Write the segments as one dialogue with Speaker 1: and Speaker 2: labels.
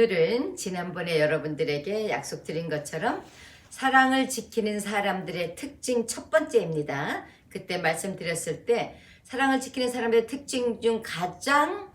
Speaker 1: 오늘은 지난번에 여러분들에게 약속드린 것처럼 사랑을 지키는 사람들의 특징 첫 번째입니다. 그때 말씀드렸을 때 사랑을 지키는 사람들의 특징 중 가장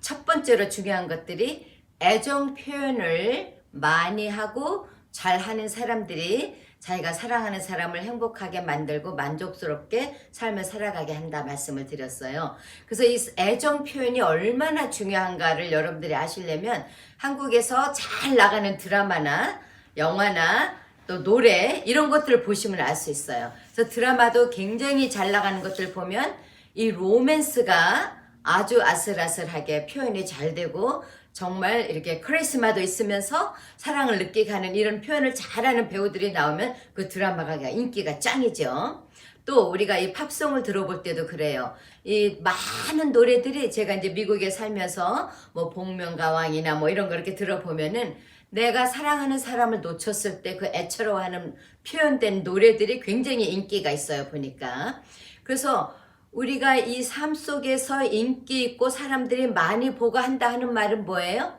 Speaker 1: 첫 번째로 중요한 것들이 애정 표현을 많이 하고 잘하는 사람들이 자기가 사랑하는 사람을 행복하게 만들고 만족스럽게 삶을 살아가게 한다 말씀을 드렸어요. 그래서 이 애정 표현이 얼마나 중요한가를 여러분들이 아시려면 한국에서 잘 나가는 드라마나 영화나 또 노래 이런 것들을 보시면 알 수 있어요. 그래서 드라마도 굉장히 잘 나가는 것들 보면 이 로맨스가 아주 아슬아슬하게 표현이 잘 되고 정말 이렇게 카리스마도 있으면서 사랑을 느끼게 하는 이런 표현을 잘하는 배우들이 나오면 그 드라마가 인기가 짱이죠. 또 우리가 이 팝송을 들어볼 때도 그래요. 이 많은 노래들이 제가 이제 미국에 살면서 뭐 복면가왕이나 뭐 이런 거 이렇게 들어보면은 내가 사랑하는 사람을 놓쳤을 때 그 애처로워하는 표현된 노래들이 굉장히 인기가 있어요, 보니까. 그래서 우리가 이 삶 속에서 인기 있고 사람들이 많이 보고 한다 하는 말은 뭐예요?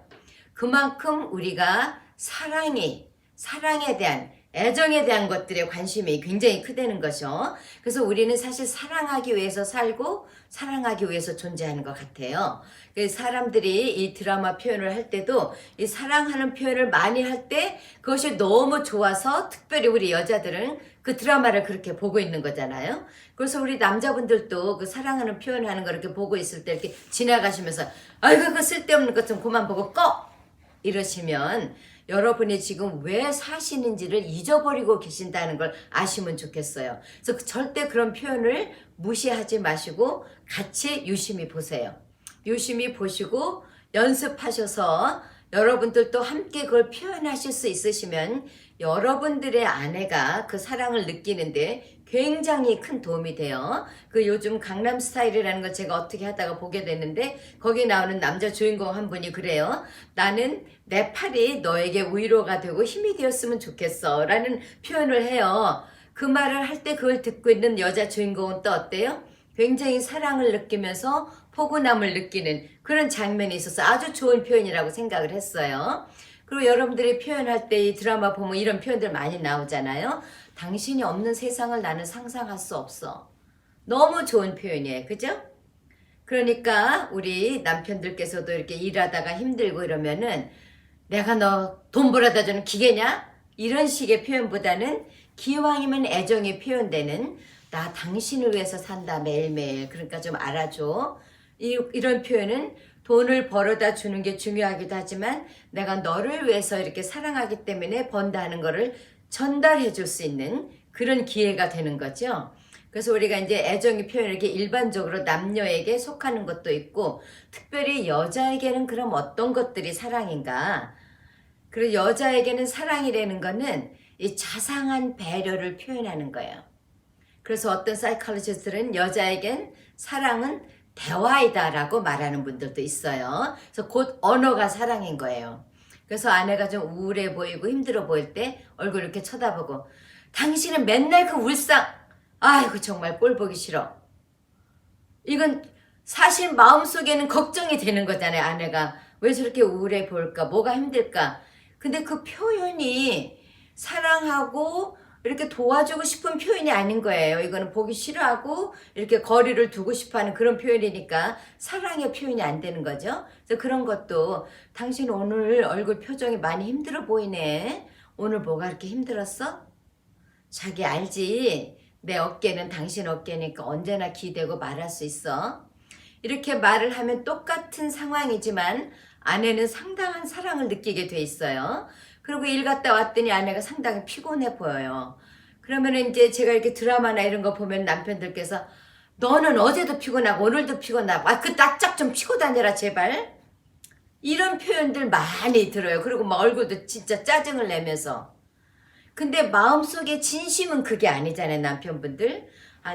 Speaker 1: 그만큼 우리가 사랑에 대한 애정에 대한 것들에 관심이 굉장히 크다는 거죠. 그래서 우리는 사실 사랑하기 위해서 살고 사랑하기 위해서 존재하는 것 같아요. 사람들이 이 드라마 표현을 할 때도 이 사랑하는 표현을 많이 할 때 그것이 너무 좋아서 특별히 우리 여자들은 그 드라마를 그렇게 보고 있는 거잖아요. 그래서 우리 남자분들도 그 사랑하는 표현하는 거 이렇게 보고 있을 때 이렇게 지나가시면서 아이고 그 쓸데없는 것 좀 그만 보고 꺼! 이러시면 여러분이 지금 왜 사시는지를 잊어버리고 계신다는 걸 아시면 좋겠어요. 그래서 절대 그런 표현을 무시하지 마시고 같이 유심히 보세요. 유심히 보시고 연습하셔서 여러분들도 함께 그걸 표현하실 수 있으시면 여러분들의 아내가 그 사랑을 느끼는데 굉장히 큰 도움이 돼요. 그 요즘 강남 스타일이라는 걸 제가 어떻게 하다가 보게 됐는데 거기 나오는 남자 주인공 한 분이 그래요. 나는 내 팔이 너에게 위로가 되고 힘이 되었으면 좋겠어 라는 표현을 해요. 그 말을 할 때 그걸 듣고 있는 여자 주인공은 또 어때요? 굉장히 사랑을 느끼면서 포근함을 느끼는 그런 장면이 있어서 아주 좋은 표현이라고 생각을 했어요. 그리고 여러분들이 표현할 때 이 드라마 보면 이런 표현들 많이 나오잖아요. 당신이 없는 세상을 나는 상상할 수 없어. 너무 좋은 표현이에요. 그죠? 그러니까 우리 남편들께서도 이렇게 일하다가 힘들고 이러면은 내가 너 돈 벌어다 주는 기계냐? 이런 식의 표현보다는 기왕이면 애정이 표현되는 나 당신을 위해서 산다 매일매일. 그러니까 좀 알아줘. 이런 표현은 돈을 벌어다 주는 게 중요하기도 하지만 내가 너를 위해서 이렇게 사랑하기 때문에 번다 하는 거를 전달해 줄 수 있는 그런 기회가 되는 거죠. 그래서 우리가 이제 애정의 표현을 이렇게 일반적으로 남녀에게 속하는 것도 있고 특별히 여자에게는 그럼 어떤 것들이 사랑인가? 그리고 여자에게는 사랑이라는 거는 이 자상한 배려를 표현하는 거예요. 그래서 어떤 사이콜로지스트들은 여자에겐 사랑은 대화이다라고 말하는 분들도 있어요. 그래서 곧 언어가 사랑인 거예요. 그래서 아내가 좀 우울해 보이고 힘들어 보일 때 얼굴 이렇게 쳐다보고 당신은 맨날 그 울상 아이고 정말 꼴 보기 싫어. 이건 사실 마음속에는 걱정이 되는 거잖아요. 아내가 왜 저렇게 우울해 보일까 뭐가 힘들까. 근데 그 표현이 사랑하고 이렇게 도와주고 싶은 표현이 아닌 거예요. 이거는 보기 싫어하고 이렇게 거리를 두고 싶어하는 그런 표현이니까 사랑의 표현이 안 되는 거죠. 그래서 그런 것도 당신 오늘 얼굴 표정이 많이 힘들어 보이네. 오늘 뭐가 이렇게 힘들었어? 자기 알지? 내 어깨는 당신 어깨니까 언제나 기대고 말할 수 있어. 이렇게 말을 하면 똑같은 상황이지만 아내는 상당한 사랑을 느끼게 돼 있어요. 그리고 일 갔다 왔더니 아내가 상당히 피곤해 보여요. 그러면 이제 제가 이렇게 드라마나 이런 거 보면 남편들께서 너는 어제도 피곤하고 오늘도 피곤하고 그 낯짝 좀 피고 다녀라 제발. 이런 표현들 많이 들어요. 그리고 막 얼굴도 진짜 짜증을 내면서. 근데 마음속에 진심은 그게 아니잖아요, 남편분들.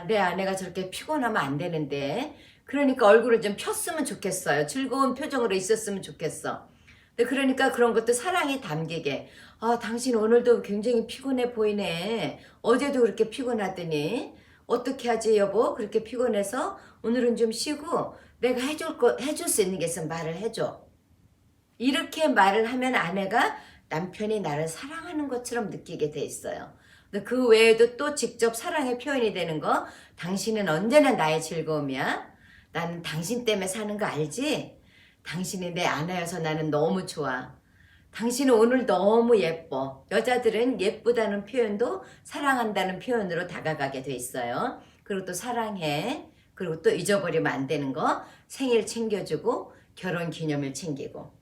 Speaker 1: 내 아내가 저렇게 피곤하면 안 되는데. 그러니까 얼굴을 좀 폈으면 좋겠어요. 즐거운 표정으로 있었으면 좋겠어. 그러니까 그런 것도 사랑이 담기게. 당신 오늘도 굉장히 피곤해 보이네. 어제도 그렇게 피곤하더니. 어떻게 하지 여보? 그렇게 피곤해서 오늘은 좀 쉬고 내가 해줄 수 있는 게 있으면 말을 해줘. 이렇게 말을 하면 아내가 남편이 나를 사랑하는 것처럼 느끼게 돼 있어요. 근데 그 외에도 또 직접 사랑의 표현이 되는 거, 당신은 언제나 나의 즐거움이야. 나는 당신 때문에 사는 거 알지? 당신이 내 아내여서 나는 너무 좋아. 당신은 오늘 너무 예뻐. 여자들은 예쁘다는 표현도 사랑한다는 표현으로 다가가게 돼 있어요. 그리고 또 사랑해. 그리고 또 잊어버리면 안 되는 거, 생일 챙겨주고 결혼 기념일 챙기고.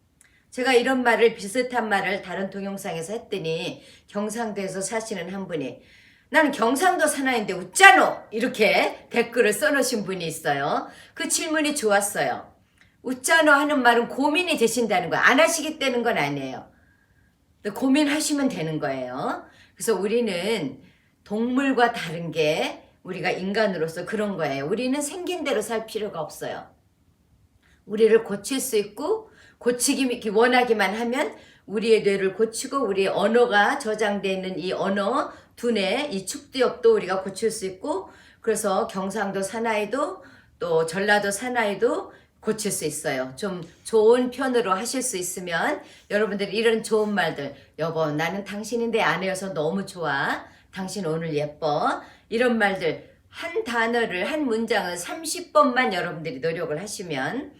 Speaker 1: 제가 이런 말을, 비슷한 말을 다른 동영상에서 했더니 경상도에서 사시는 한 분이 나는 경상도 사나이인데 웃자노! 이렇게 댓글을 써놓으신 분이 있어요. 그 질문이 좋았어요. 웃자노 하는 말은 고민이 되신다는 거예요. 안 하시겠다는 건 아니에요. 고민하시면 되는 거예요. 그래서 우리는 동물과 다른 게 우리가 인간으로서 그런 거예요. 우리는 생긴 대로 살 필요가 없어요. 우리를 고칠 수 있고 고치기 원하기만 하면 우리의 뇌를 고치고 우리의 언어가 저장되어 있는 이 언어, 두뇌, 이 축두엽도 우리가 고칠 수 있고 그래서 경상도 사나이도 또 전라도 사나이도 고칠 수 있어요. 좀 좋은 편으로 하실 수 있으면 여러분들이 이런 좋은 말들 여보 나는 당신이 내 아내여서 너무 좋아. 당신 오늘 예뻐. 이런 말들 한 단어를 한 문장을 30번만 여러분들이 노력을 하시면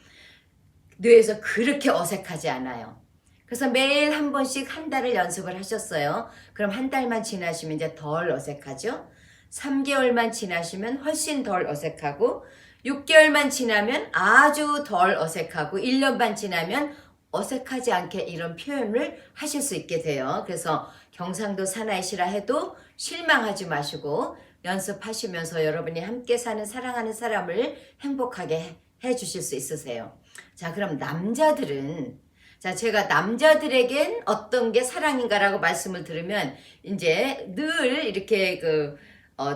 Speaker 1: 뇌에서 그렇게 어색하지 않아요. 그래서 매일 한 번씩 한 달을 연습을 하셨어요. 그럼 한 달만 지나시면 이제 덜 어색하죠. 3개월만 지나시면 훨씬 덜 어색하고 6개월만 지나면 아주 덜 어색하고 1년만 지나면 어색하지 않게 이런 표현을 하실 수 있게 돼요. 그래서 경상도 사나이시라 해도 실망하지 마시고 연습하시면서 여러분이 함께 사는 사랑하는 사람을 행복하게 해주실 수 있으세요. 자, 그럼 남자들은 자, 제가 남자들에겐 어떤 게 사랑인가라고 말씀을 들으면 이제 늘 이렇게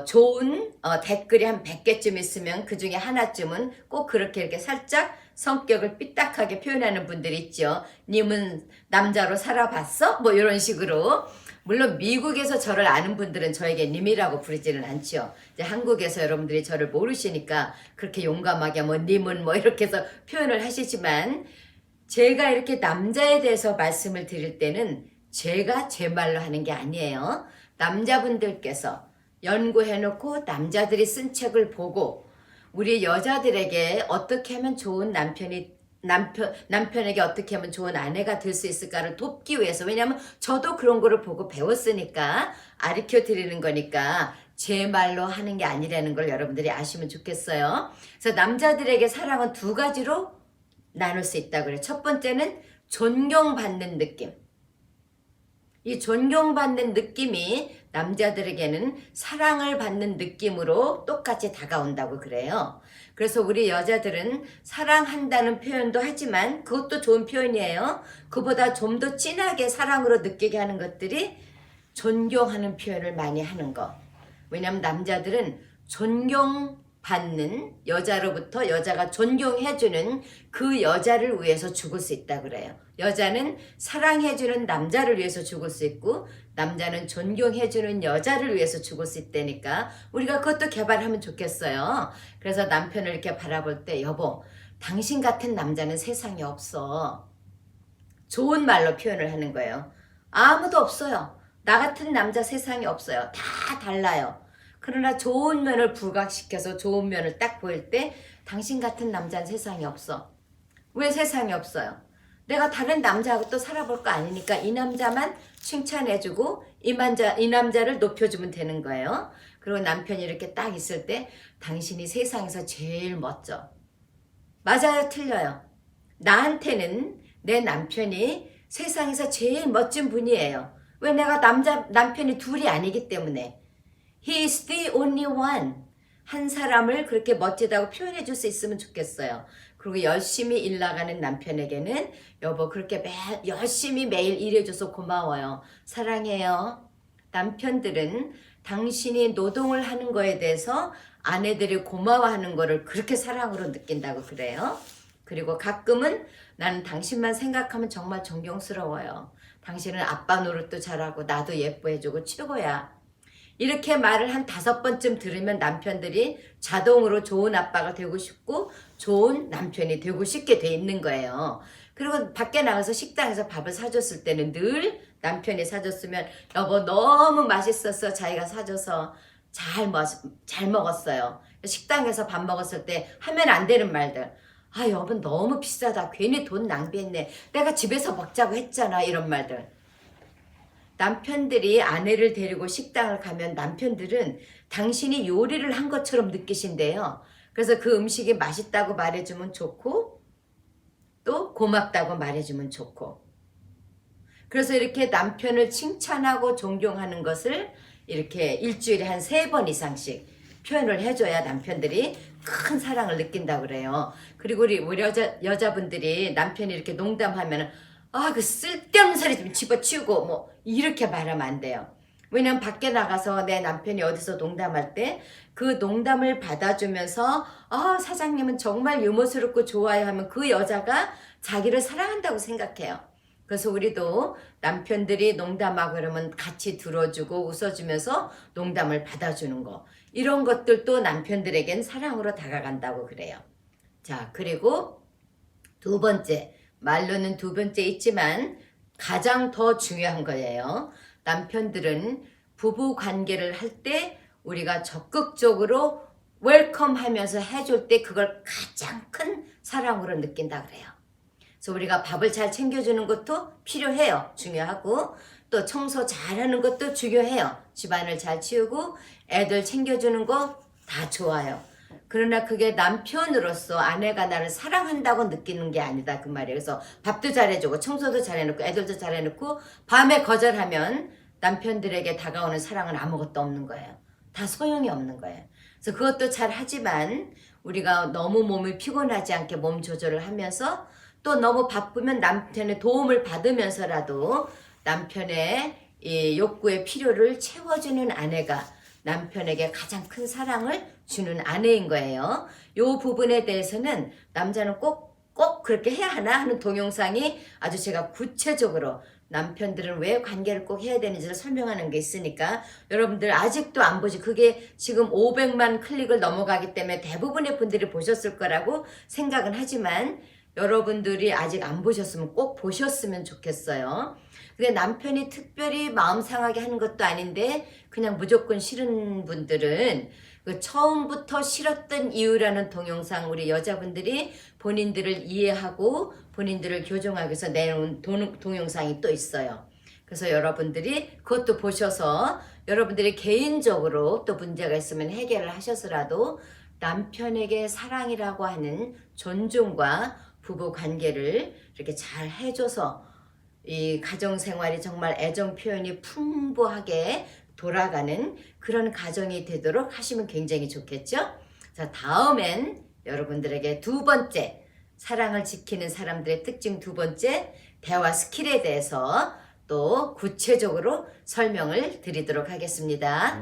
Speaker 1: 좋은 댓글이 한 100개쯤 있으면 그 중에 하나쯤은 꼭 그렇게 이렇게 살짝 성격을 삐딱하게 표현하는 분들이 있죠. 님은 남자로 살아봤어? 뭐 이런 식으로. 물론 미국에서 저를 아는 분들은 저에게 님이라고 부르지는 않죠. 이제 한국에서 여러분들이 저를 모르시니까 그렇게 용감하게 뭐 님은 뭐 이렇게 해서 표현을 하시지만 제가 이렇게 남자에 대해서 말씀을 드릴 때는 제가 제 말로 하는 게 아니에요. 남자분들께서 연구해놓고 남자들이 쓴 책을 보고 우리 여자들에게 어떻게 하면 좋은 남편에게 어떻게 하면 좋은 아내가 될 수 있을까를 돕기 위해서 왜냐하면 저도 그런 거를 보고 배웠으니까 가르쳐 드리는 거니까 제 말로 하는 게 아니라는 걸 여러분들이 아시면 좋겠어요. 그래서 남자들에게 사랑은 두 가지로 나눌 수 있다고 그래요. 첫 번째는 존경받는 느낌. 이 존경받는 느낌이 남자들에게는 사랑을 받는 느낌으로 똑같이 다가온다고 그래요. 그래서 우리 여자들은 사랑한다는 표현도 하지만 그것도 좋은 표현이에요. 그보다 좀 더 진하게 사랑으로 느끼게 하는 것들이 존경하는 표현을 많이 하는 거. 왜냐하면 남자들은 존경받는 여자로부터 여자가 존경해주는 그 여자를 위해서 죽을 수 있다고 그래요. 여자는 사랑해주는 남자를 위해서 죽을 수 있고 남자는 존경해주는 여자를 위해서 죽을 수 있다니까 우리가 그것도 개발하면 좋겠어요. 그래서 남편을 이렇게 바라볼 때 여보 당신 같은 남자는 세상에 없어. 좋은 말로 표현을 하는 거예요. 아무도 없어요. 나 같은 남자 세상에 없어요. 다 달라요. 그러나 좋은 면을 부각시켜서 좋은 면을 딱 보일 때 당신 같은 남자는 세상에 없어. 왜 세상에 없어요? 내가 다른 남자하고 또 살아볼 거 아니니까 이 남자만 칭찬해주고 이 남자를 높여주면 되는 거예요. 그리고 남편이 이렇게 딱 있을 때 당신이 세상에서 제일 멋져. 맞아요? 틀려요? 나한테는 내 남편이 세상에서 제일 멋진 분이에요. 왜 내가 남편이 둘이 아니기 때문에. He is the only one. 한 사람을 그렇게 멋지다고 표현해 줄 수 있으면 좋겠어요. 그리고 열심히 일 나가는 남편에게는 여보 그렇게 열심히 매일 일해줘서 고마워요. 사랑해요. 남편들은 당신이 노동을 하는 거에 대해서 아내들이 고마워하는 거를 그렇게 사랑으로 느낀다고 그래요. 그리고 가끔은 나는 당신만 생각하면 정말 존경스러워요. 당신은 아빠 노릇도 잘하고 나도 예뻐해주고 최고야. 이렇게 말을 한 5번쯤 들으면 남편들이 자동으로 좋은 아빠가 되고 싶고 좋은 남편이 되고 싶게 돼 있는 거예요. 그리고 밖에 나가서 식당에서 밥을 사줬을 때는 늘 남편이 사줬으면 여보 너무 맛있었어. 자기가 사줘서 잘 먹었어요. 식당에서 밥 먹었을 때 하면 안 되는 말들. 아 여보 너무 비싸다. 괜히 돈 낭비했네. 내가 집에서 먹자고 했잖아. 이런 말들. 남편들이 아내를 데리고 식당을 가면 남편들은 당신이 요리를 한 것처럼 느끼신대요. 그래서 그 음식이 맛있다고 말해주면 좋고 또 고맙다고 말해주면 좋고 그래서 이렇게 남편을 칭찬하고 존경하는 것을 이렇게 일주일에 한 3번 이상씩 표현을 해줘야 남편들이 큰 사랑을 느낀다고 그래요. 그리고 우리 여자분들이 남편이 이렇게 농담하면 그 쓸데없는 소리 좀 집어치우고 뭐 이렇게 말하면 안 돼요. 왜냐면 밖에 나가서 내 남편이 어디서 농담할 때 그 농담을 받아주면서 사장님은 정말 유머스럽고 좋아요 하면 그 여자가 자기를 사랑한다고 생각해요. 그래서 우리도 남편들이 농담하고 그러면 같이 들어주고 웃어주면서 농담을 받아주는 거 이런 것들도 남편들에겐 사랑으로 다가간다고 그래요. 자 그리고 2번째 말로는 2번째 있지만 가장 더 중요한 거예요. 남편들은 부부 관계를 할 때 우리가 적극적으로 웰컴 하면서 해줄 때 그걸 가장 큰 사랑으로 느낀다 그래요. 그래서 우리가 밥을 잘 챙겨주는 것도 필요해요. 중요하고 또 청소 잘하는 것도 중요해요. 집안을 잘 치우고 애들 챙겨주는 거 다 좋아요. 그러나 그게 남편으로서 아내가 나를 사랑한다고 느끼는 게 아니다 그 말이에요. 그래서 밥도 잘해주고 청소도 잘해놓고 애들도 잘해놓고 밤에 거절하면 남편들에게 다가오는 사랑은 아무것도 없는 거예요. 다 소용이 없는 거예요. 그래서 그것도 잘하지만 우리가 너무 몸이 피곤하지 않게 몸 조절을 하면서 또 너무 바쁘면 남편의 도움을 받으면서라도 남편의 이 욕구의 필요를 채워주는 아내가 남편에게 가장 큰 사랑을 주는 아내인 거예요. 이 부분에 대해서는 남자는 꼭 그렇게 해야 하나 하는 동영상이 아주 제가 구체적으로 남편들은 왜 관계를 꼭 해야 되는지를 설명하는 게 있으니까 여러분들 아직도 안 보지 그게 지금 500만 클릭을 넘어가기 때문에 대부분의 분들이 보셨을 거라고 생각은 하지만 여러분들이 아직 안 보셨으면 꼭 보셨으면 좋겠어요. 근데 남편이 특별히 마음 상하게 하는 것도 아닌데 그냥 무조건 싫은 분들은 그 처음부터 싫었던 이유라는 동영상 우리 여자분들이 본인들을 이해하고 본인들을 교정하기 위해서 내놓은 동영상이 또 있어요. 그래서 여러분들이 그것도 보셔서 여러분들이 개인적으로 또 문제가 있으면 해결을 하셔서라도 남편에게 사랑이라고 하는 존중과 부부 관계를 이렇게 잘 해줘서 이 가정생활이 정말 애정 표현이 풍부하게 돌아가는 그런 가정이 되도록 하시면 굉장히 좋겠죠? 자, 다음엔 여러분들에게 2번째 사랑을 지키는 사람들의 특징 2번째 대화 스킬에 대해서 또 구체적으로 설명을 드리도록 하겠습니다.